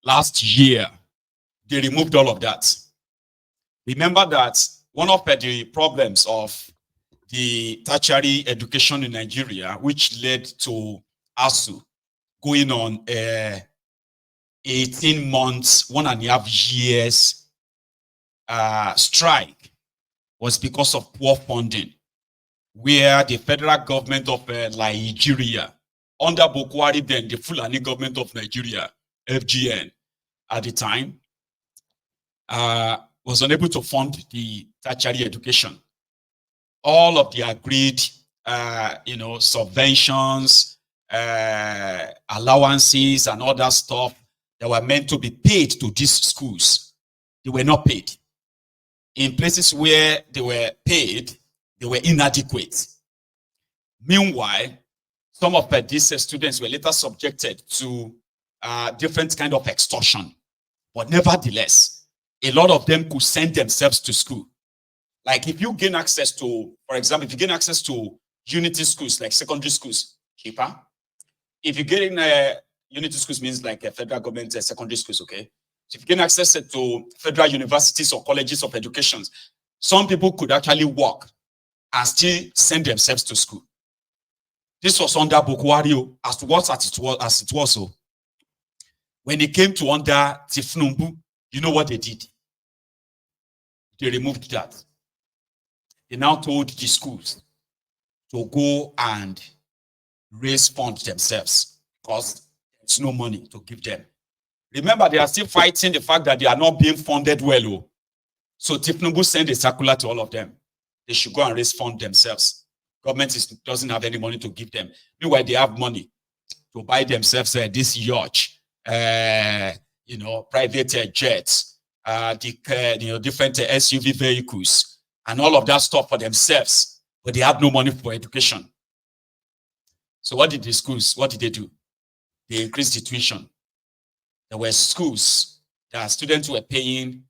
last year, they removed all of that. Remember that one of the problems of the tertiary education in Nigeria, which led to ASU going on 18 months, 1.5 years strike, was because of poor funding, where the federal government of Nigeria, under Buhari, then the Fulani government of Nigeria, FGN, at the time, was unable to fund the tertiary education. All of the agreed, subventions, allowances, and other stuff that were meant to be paid to these schools, they were not paid. In places where they were paid, they were inadequate. Meanwhile, some of these students were later subjected to different kind of extortion. But nevertheless, a lot of them could send themselves to school. Like if you gain access to, for example, if you gain access to unity schools, like secondary schools, cheaper. If you get in unity schools, means like a federal government secondary schools, okay? So if you gain access to federal universities or colleges of education, some people could actually work and still send themselves to school. This was under Buhari as it was. So when it came to under Tinubu, you know what they did? They removed that. They now told the schools to go and raise funds themselves because there's no money to give them. Remember, they are still fighting the fact that they are not being funded well. So Tinubu sent a circular to all of them. They should go and raise funds themselves. Government doesn't have any money to give them. Meanwhile, they have money to buy themselves this yacht, private jets, different SUV vehicles, and all of that stuff for themselves. But they have no money for education. So what did the schools, what did they do? They increased the tuition. There were schools that students were paying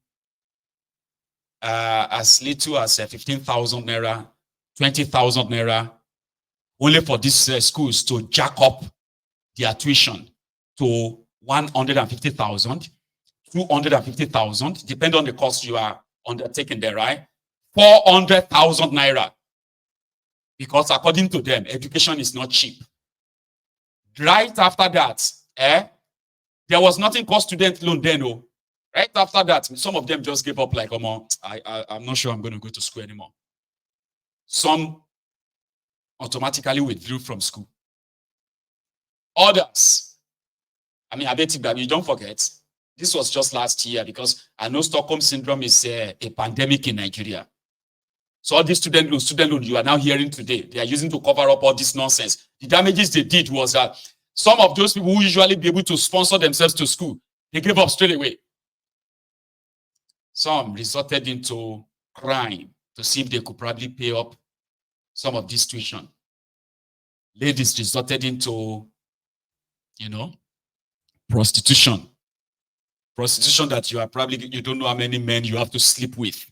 as little as 15,000 naira, 20,000 naira, only for these schools to jack up their tuition to 150,000, 250,000, depending on the cost you are undertaking there, right? 400,000 naira. Because according to them, education is not cheap. Right after that, there was nothing called student loan then. Oh. Right after that, some of them just gave up like, I'm not sure I'm going to go to school anymore. Some automatically withdrew from school. Others, I bet you don't forget, this was just last year because I know Stockholm Syndrome is a pandemic in Nigeria. So all these student loans you are now hearing today, they are using to cover up all this nonsense. The damages they did was that some of those people who usually be able to sponsor themselves to school, they gave up straight away. Some resorted into crime to see if they could probably pay up some of this tuition. Ladies resorted into, prostitution. Prostitution that you don't know how many men you have to sleep with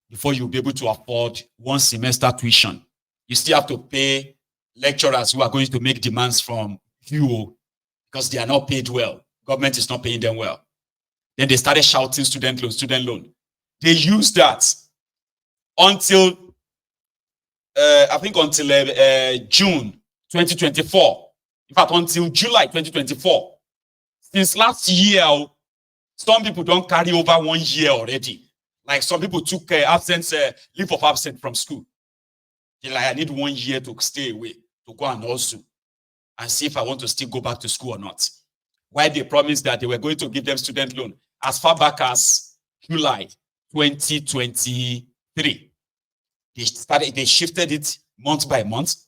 before you'll be able to afford one semester tuition. You still have to pay lecturers who are going to make demands from you because they are not paid well. Government is not paying them well. Then they started shouting student loan. They used that until, until June 2024. In fact, until July 2024. Since last year, some people don't carry over 1 year already. Like some people took leave of absence from school. They're like, I need 1 year to stay away, to go and also, and see if I want to still go back to school or not. Why they promised that they were going to give them student loan as far back as July 2023. They shifted it month by month.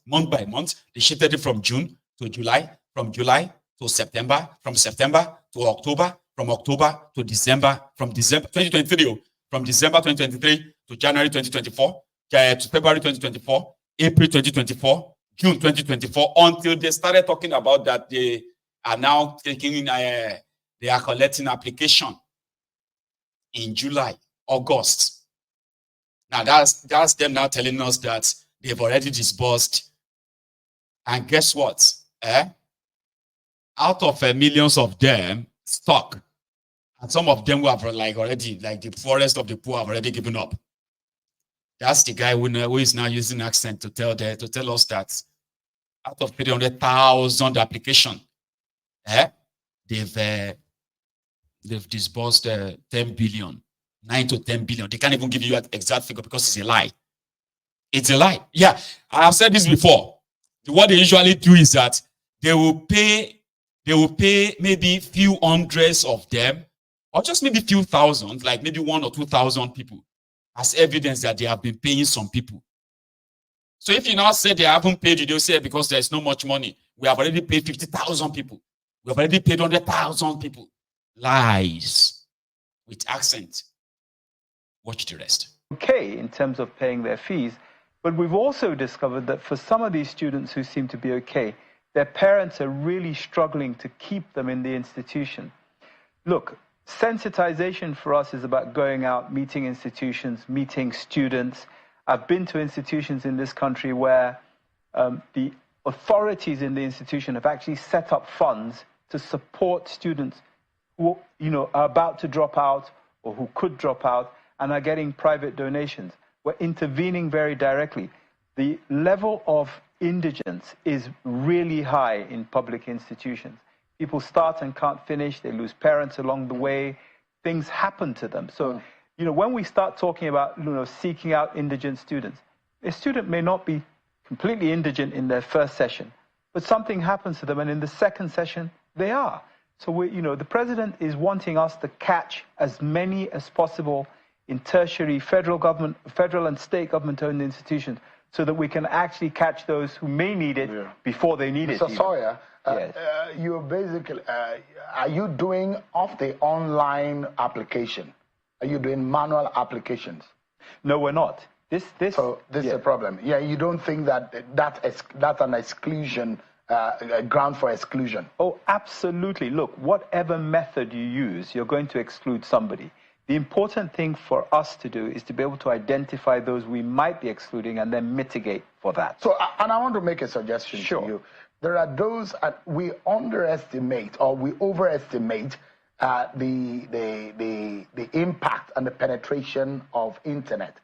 They shifted it from June to July, from July to September, from September to October, from October to December, from December 2023, from December 2023 to January 2024, to February 2024, April 2024, June 2024, until they started talking about that they are now taking, they are collecting application in July, August. Now that's them now telling us that they've already disbursed. And guess what? Out of millions of them stuck, And some of them who have already, like the poorest of the poor, have already given up. That's the guy who is now using accent to tell us that out of 300,000 applications, they've disbursed 10 billion, 9 to 10 billion. They can't even give you an exact figure because it's a lie. It's a lie. Yeah, I have said this before. What they usually do is that they will pay maybe few hundreds of them, or just maybe few thousand, like maybe 1,000 or 2,000 people, as evidence that they have been paying some people. So if you now say they haven't paid you, they'll say because there's no much money. We have already paid 50,000 people. We have already paid 100,000 people. Lies with accent. Watch the rest. Okay, in terms of paying their fees, but we've also discovered that for some of these students who seem to be okay, their parents are really struggling to keep them in the institution. Look, sensitization for us is about going out, meeting institutions, meeting students. I've been to institutions in this country where the authorities in the institution have actually set up funds to support students who are about to drop out or who could drop out and are getting private donations. We're intervening very directly. The level of indigence is really high in public institutions. People start and can't finish, they lose parents along the way, things happen to them. So, when we start talking about, seeking out indigent students, a student may not be completely indigent in their first session, but something happens to them, and in the second session, they are. So, the president is wanting us to catch as many as possible in tertiary, federal and state government-owned institutions, so that we can actually catch those who may need it before they need it. Mr. Sawyer, yes. You're basically, are you doing off the online application? Are you doing manual applications? No, we're not. This is a problem. Yeah, you don't think that's an exclusion, a ground for exclusion? Oh, absolutely. Look, whatever method you use, you're going to exclude somebody. The important thing for us to do is to be able to identify those we might be excluding and then mitigate for that. So, and I want to make a suggestion to you. There are those we underestimate or we overestimate the impact and the penetration of internet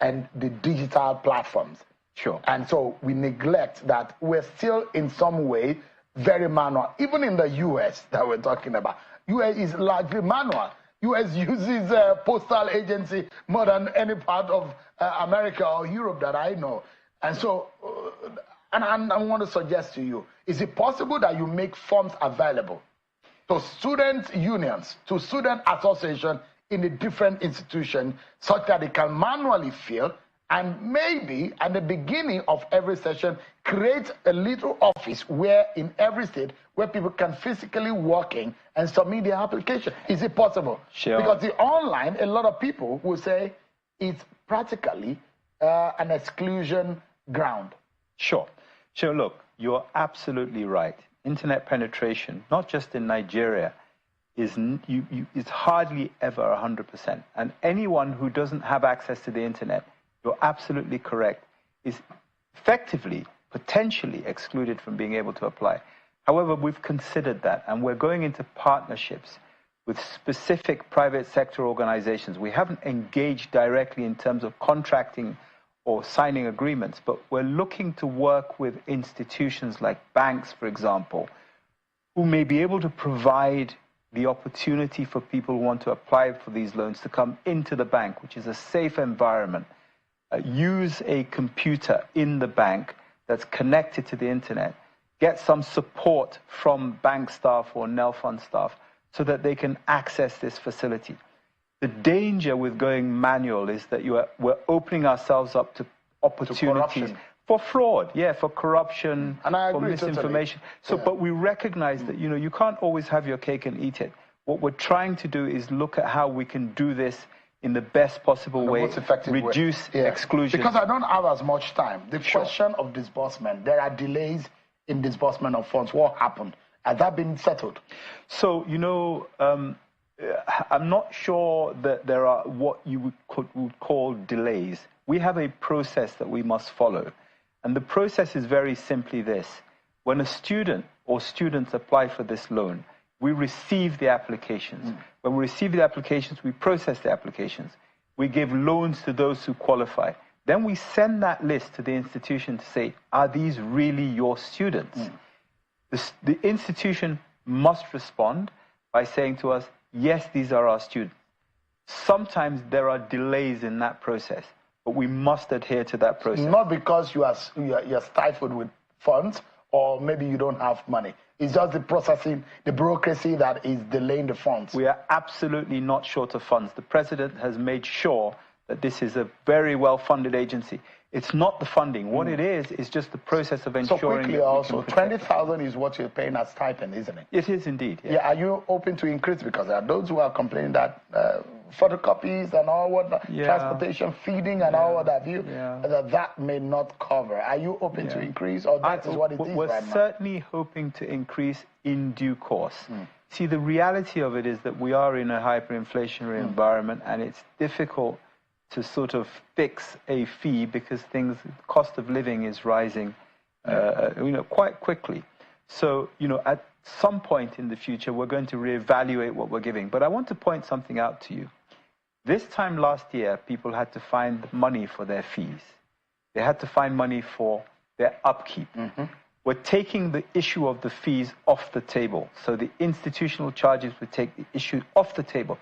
and the digital platforms. Sure. And so we neglect that we're still in some way very manual. Even in the US that we're talking about, US is largely manual. US uses postal agency more than any part of America or Europe that I know. And so, and I want to suggest to you, is it possible that you make forms available to student unions, to student associations in the different institutions, such that they can manually fill, and maybe at the beginning of every session, create a little office where in every state where people can physically walk in and submit their application? Is it possible? Sure. Because the online, a lot of people will say it's practically an exclusion ground. Sure. Sure, look, you're absolutely right. Internet penetration, not just in Nigeria, is hardly ever 100%. And anyone who doesn't have access to the internet, you're absolutely correct, is effectively, potentially excluded from being able to apply. However, we've considered that, and we're going into partnerships with specific private sector organizations. We haven't engaged directly in terms of contracting or signing agreements, but we're looking to work with institutions like banks, for example, who may be able to provide the opportunity for people who want to apply for these loans to come into the bank, which is a safe environment. Use a computer in the bank that's connected to the internet, get some support from bank staff or NELFUND staff so that they can access this facility. The danger with going manual is that we're opening ourselves up to opportunities for fraud, for corruption, for misinformation. Totally. So, but we recognize that, you can't always have your cake and eat it. What we're trying to do is look at how we can do this in the best possible way, reduce exclusion. Because I don't have as much time. The question of disbursement, there are delays in disbursement of funds. What happened? Has that been settled? So, I'm not sure that there are what you would call delays. We have a process that we must follow. And the process is very simply this. When a student or students apply for this loan, we receive the applications. When we receive the applications, we process the applications. We give loans to those who qualify. Then we send that list to the institution to say, are these really your students? The institution must respond by saying to us, yes, these are our students. Sometimes there are delays in that process, but we must adhere to that process. Not because you're stifled with funds, or maybe you don't have money. It's just the processing, the bureaucracy that is delaying the funds. We are absolutely not short of funds. The president has made sure that this is a very well-funded agency. It's not the funding. What it is just the process of ensuring... So quickly also, 20,000 is what you're paying as stipend, isn't it? It is indeed, yes. Yeah, are you open to increase? Because there are those who are complaining that photocopies and all what, transportation, feeding and all what have you, that may not cover. Are you open to increase, or that is what it is we're right now? certainly hoping to increase in due course. See, the reality of it is that we are in a hyperinflationary environment, and it's difficult to sort of fix a fee because cost of living is rising, quite quickly. So, at some point in the future, we're going to reevaluate what we're giving. But I want to point something out to you. This time last year, people had to find money for their fees. They had to find money for their upkeep. We're taking the issue of the fees off the table. So the institutional charges would take the issue off the table.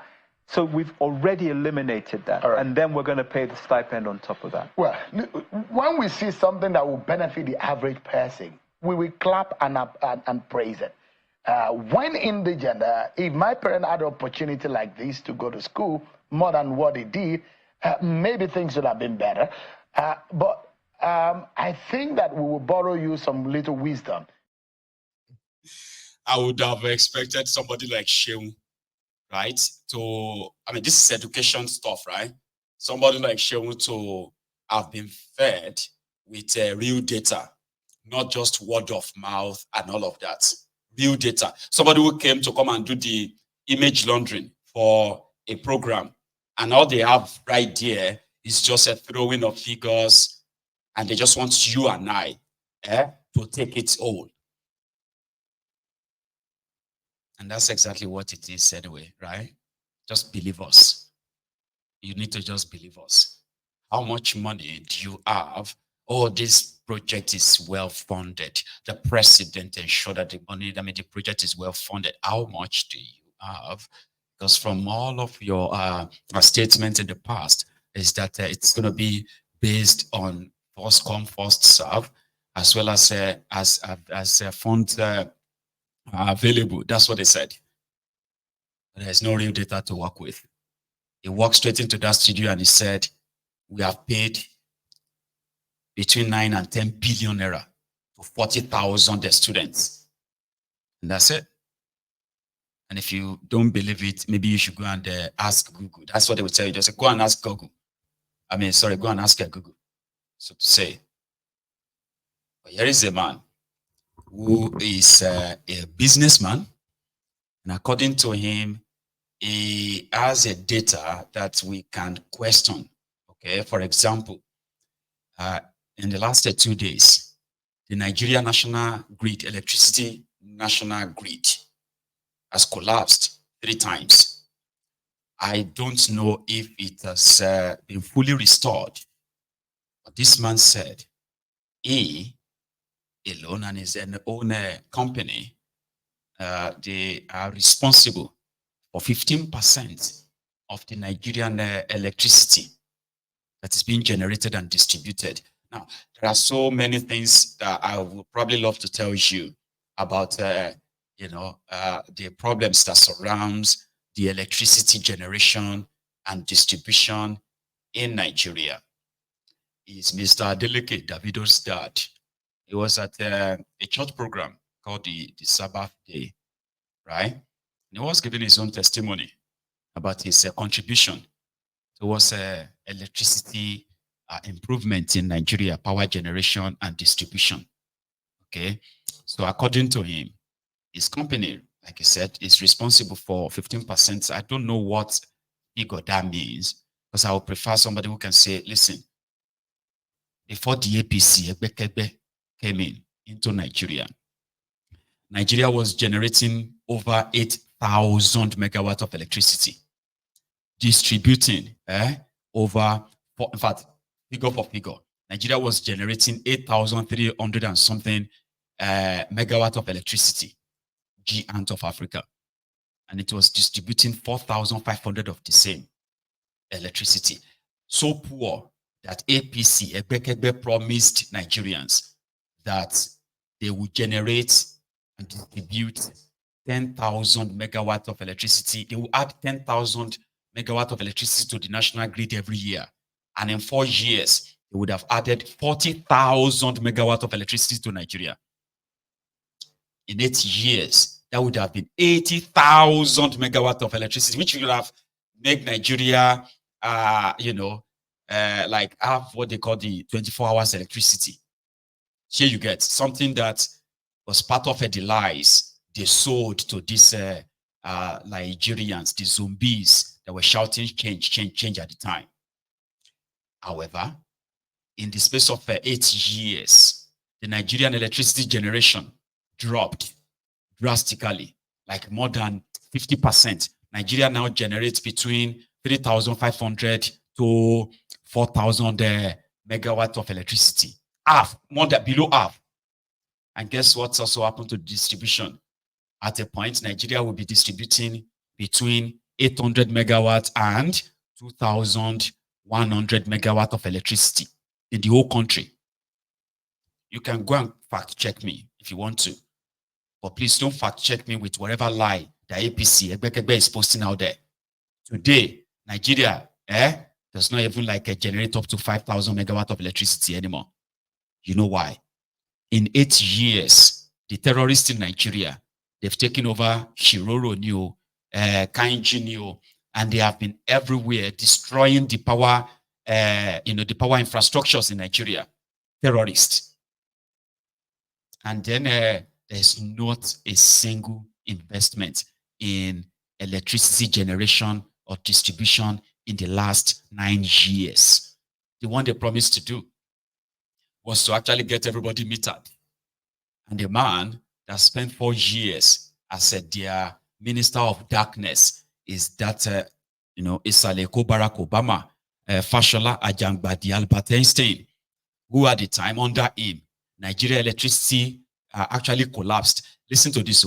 So we've already eliminated that. Right. And then we're going to pay the stipend on top of that. Well, when we see something that will benefit the average person, we will clap and praise it. When indigent, if my parent had an opportunity like this to go to school, more than what he did, maybe things would have been better. But I think that we will borrow you some little wisdom. I would have expected somebody like Sheung, right? This is education stuff, right? Somebody like Sheung to have been fed with real data, not just word of mouth and all of that. Real data. Somebody who came to come and do the image laundering for a program, and all they have right there is just a throwing of figures, and they just want you and I to take it all. And that's exactly what it is anyway, right? Just believe us. You need to just believe us. How much money do you have? Oh, this project is well funded. The president ensured that the project is well funded. How much do you have? Because from all of your statements in the past, is that it's going to be based on first come, first serve, as well as funds available. That's what they said. There's no real data to work with. He walked straight into that studio and he said, we have paid between 9 and 10 billion naira to 40,000 students. And that's it. And if you don't believe it, maybe you should go and ask Google. That's what they would tell you. Just say, go and ask Google. Go and ask Google. So to say. But here is a man who is a businessman. And according to him, he has a data that we can question. Okay, for example, in the last 2 days, the Nigeria National Grid, electricity national grid, has collapsed 3 times. I don't know if it has been fully restored. But this man said he alone and his own company, they are responsible for 15% of the Nigerian electricity that is being generated and distributed. Now, there are so many things that I would probably love to tell you about, the problems that surrounds the electricity generation and distribution in Nigeria. Is Mr. Adeleke, Davido's dad. He was at a church program called the Sabbath Day, right? And he was giving his own testimony about his contribution towards electricity improvement in Nigeria, power generation and distribution. Okay, so according to him, his company, like I said, is responsible for 15%. I don't know what figure that means, because I would prefer somebody who can say, listen, before the APC came into Nigeria, Nigeria was generating over 8,000 megawatts of electricity, distributing over, in fact, figure for figure, Nigeria was generating 8,300 and something megawatts of electricity, giant of Africa, and it was distributing 4,500 of the same electricity. So poor that APC, Ebekebe, promised Nigerians that they would generate and distribute 10,000 megawatts of electricity. They will add 10,000 megawatts of electricity to the national grid every year. And in 4 years, they would have added 40,000 megawatts of electricity to Nigeria. In 8 years, that would have been 80,000 megawatts of electricity, which would have made Nigeria, like have what they call the 24 hours electricity. Here you get something that was part of the lies they sold to these Nigerians, the zombies that were shouting change, change, change at the time. However, in the space of 8 years, the Nigerian electricity generation dropped drastically, like more than 50%. Nigeria now generates between 3,500 to 4,000 megawatts of electricity. Half, more than below half. And guess what's also happened to the distribution? At a point, Nigeria will be distributing between 800 megawatts and 2,100 megawatts of electricity in the whole country. You can go and fact check me if you want to, but please don't fact check me with whatever lie the APC Ebekebe is posting out there. Today, Nigeria does not even generate up to 5,000 megawatts of electricity anymore. You know why? In 8 years, the terrorists in Nigeria, they've taken over Shiroro New, Kainji New, and they have been everywhere destroying the power, the power infrastructures in Nigeria. Terrorists. And then there's not a single investment in electricity generation or distribution in the last 9 years. The one they promised to do was to actually get everybody metered. And the man that spent 4 years as their minister of darkness is that, Isaleko Barack Obama, Fashola Ajangbadi Albert Einstein, who at the time under him, Nigeria electricity actually collapsed. Listen to this.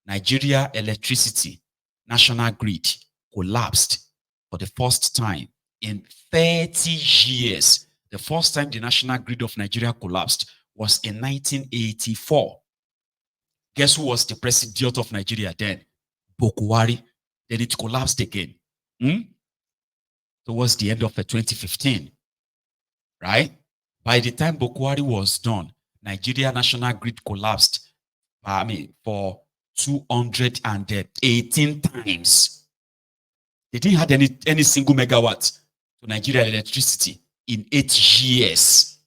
Nigeria electricity national grid collapsed for the first time in 30 years. The first time the national grid of Nigeria collapsed was in 1984. Guess who was the president of Nigeria then? Bokuwari. Then it collapsed again. Towards the end of 2015. Right? By the time Bokuwari was done, Nigeria national grid collapsed for 218 times. They didn't have any single megawatt to Nigeria electricity in 8 years.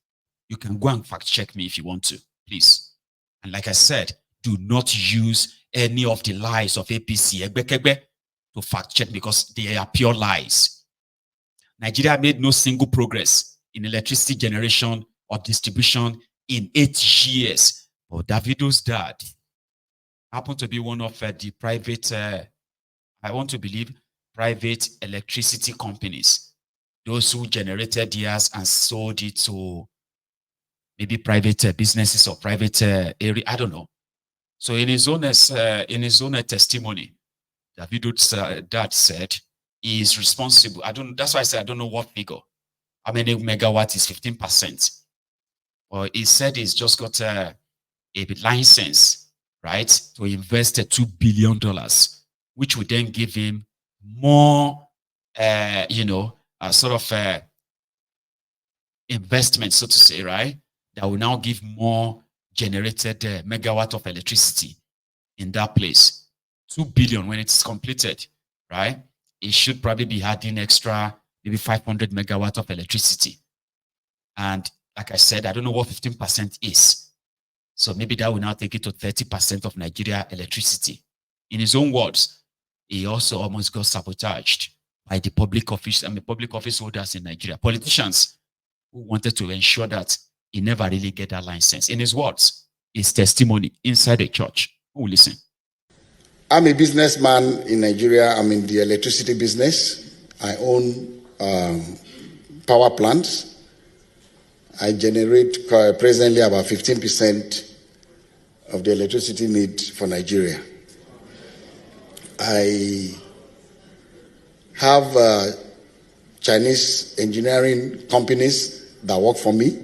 You can go and fact check me if you want to, please. And like I said, do not use any of the lies of APC Egbekegbe to fact check because they are pure lies. Nigeria made no single progress in electricity generation or distribution in 8 years. But Davido's dad happened to be one of the private, I want to believe, private electricity companies. Those who generated theirs and sold it to maybe private businesses or private area, I don't know. So in his own testimony, Davido's dad said he is responsible. That's why I said I don't know what figure. How many megawatts is 15%? Or he said he's just got a license, right, to invest $2 billion, which would then give him more, investment, so to say, right, that will now give more generated megawatt of electricity in that place. 2 billion when it's completed, right? It should probably be adding extra, maybe 500 megawatts of electricity. And like I said, I don't know what 15% is. So maybe that will now take it to 30% of Nigeria electricity. In his own words, he also almost got sabotaged by the public office holders in Nigeria, politicians who wanted to ensure that he never really get that license. In his words, his testimony inside the church. Who will listen? I'm a businessman in Nigeria. I'm in the electricity business. I own power plants. I generate presently about 15% of the electricity need for Nigeria. I have Chinese engineering companies that work for me.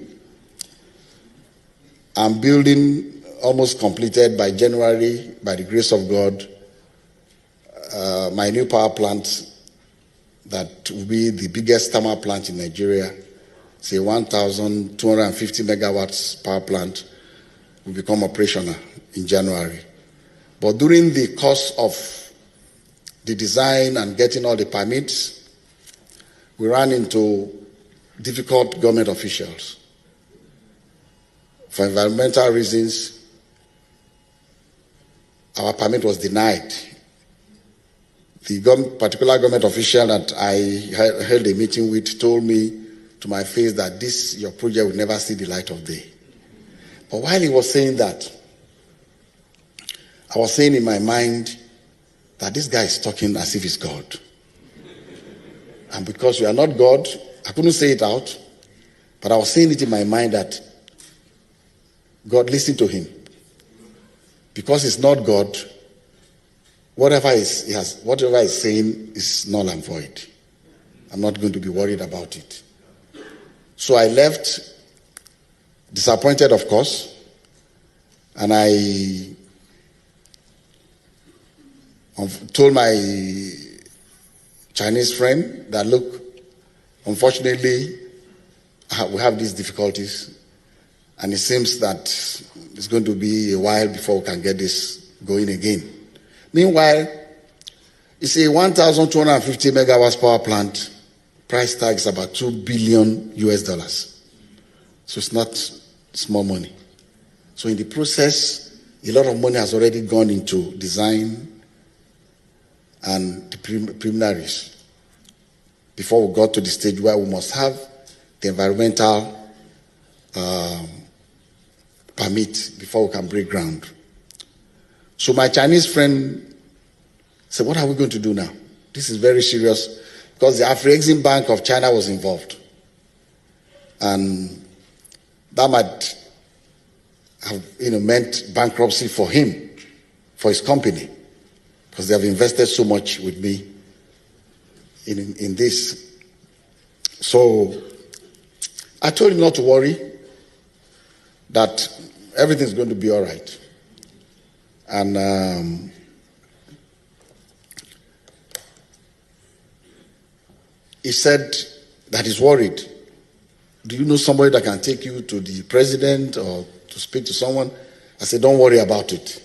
I'm building, almost completed by January, by the grace of God, my new power plant that will be the biggest thermal plant in Nigeria. It's a 1,250 megawatts power plant, will become operational in January. But during the course of the design and getting all the permits, we ran into difficult government officials. For environmental reasons, our permit was denied. The particular government official that I held a meeting with told me to my face that your project will never see the light of day. But while he was saying that, I was saying in my mind that this guy is talking as if he's God. And because we are not God, I couldn't say it out, but I was saying it in my mind that God, listen to him. Because he's not God, whatever he's saying is null and void. I'm not going to be worried about it. So I left, disappointed, of course, and I told my Chinese friend that, look, unfortunately, we have these difficulties, and it seems that it's going to be a while before we can get this going again. Meanwhile, it's a 1,250 megawatts power plant. Price tag is about $2 billion US. So it's not small money. So in the process, a lot of money has already gone into design and the preliminaries before we got to the stage where we must have the environmental permit before we can break ground. So my Chinese friend said, what are we going to do now? This is very serious, because the Afro-Exim Bank of China was involved. And that might have meant bankruptcy for him, for his company, because they have invested so much with me in this. So I told him not to worry, that everything's going to be all right. And he said that he's worried. Do you know somebody that can take you to the president or to speak to someone? I said, don't worry about it.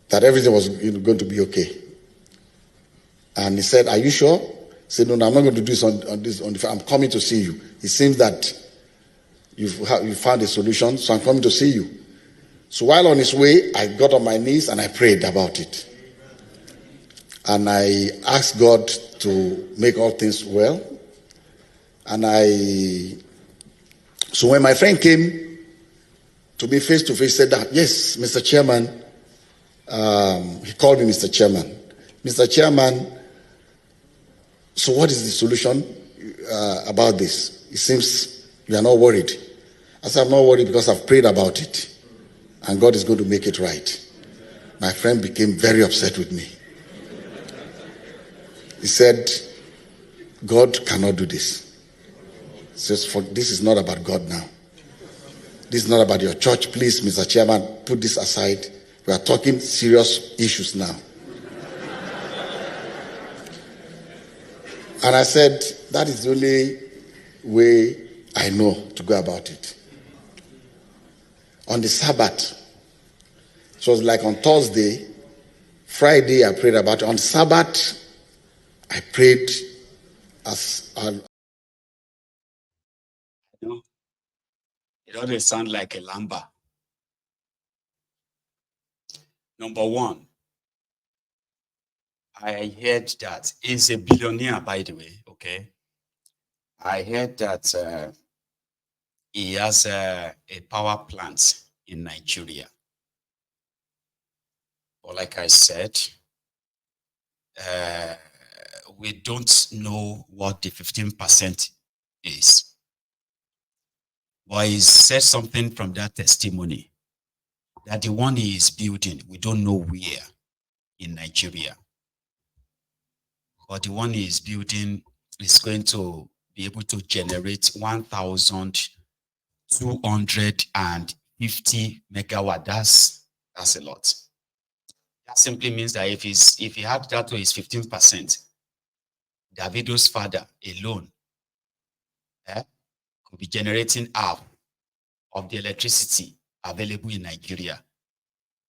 That everything was going to be okay. And he said, are you sure? I said, no, I'm not going to do this on the phone. I'm coming to see you. It seems that you found a solution, so I'm coming to see you. So while on his way, I got on my knees and I prayed about it. And I asked God to make all things well. And so when my friend came to me face to face, said that, yes, Mr. Chairman, he called me Mr. Chairman. Mr. Chairman, so what is the solution about this? It seems you are not worried. I said, I'm not worried because I've prayed about it. And God is going to make it right. My friend became very upset with me. He said, God cannot do this. This is not about God now. This is not about your church. Please, Mr. Chairman, put this aside. We are talking serious issues now. And I said, that is the only way I know to go about it. On the Sabbath, it was like on Thursday, Friday I prayed about it. On Sabbath, I prayed as it always sounds like a lamba. Number one, I heard that he's a billionaire, by the way, okay? I heard that he has a power plant in Nigeria. But like I said, we don't know what the 15% is. But he said something from that testimony that the one he is building, we don't know where in Nigeria. But the one he is building is going to be able to generate 1,250 megawatt. That's a lot. That simply means that if he had that to his 15%, Davido's father alone could be generating half of the electricity available in Nigeria.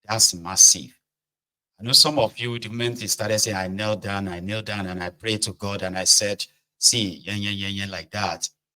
That's massive. I know some of you, the moment he started saying, I knelt down and I prayed to God and I said, see, like that.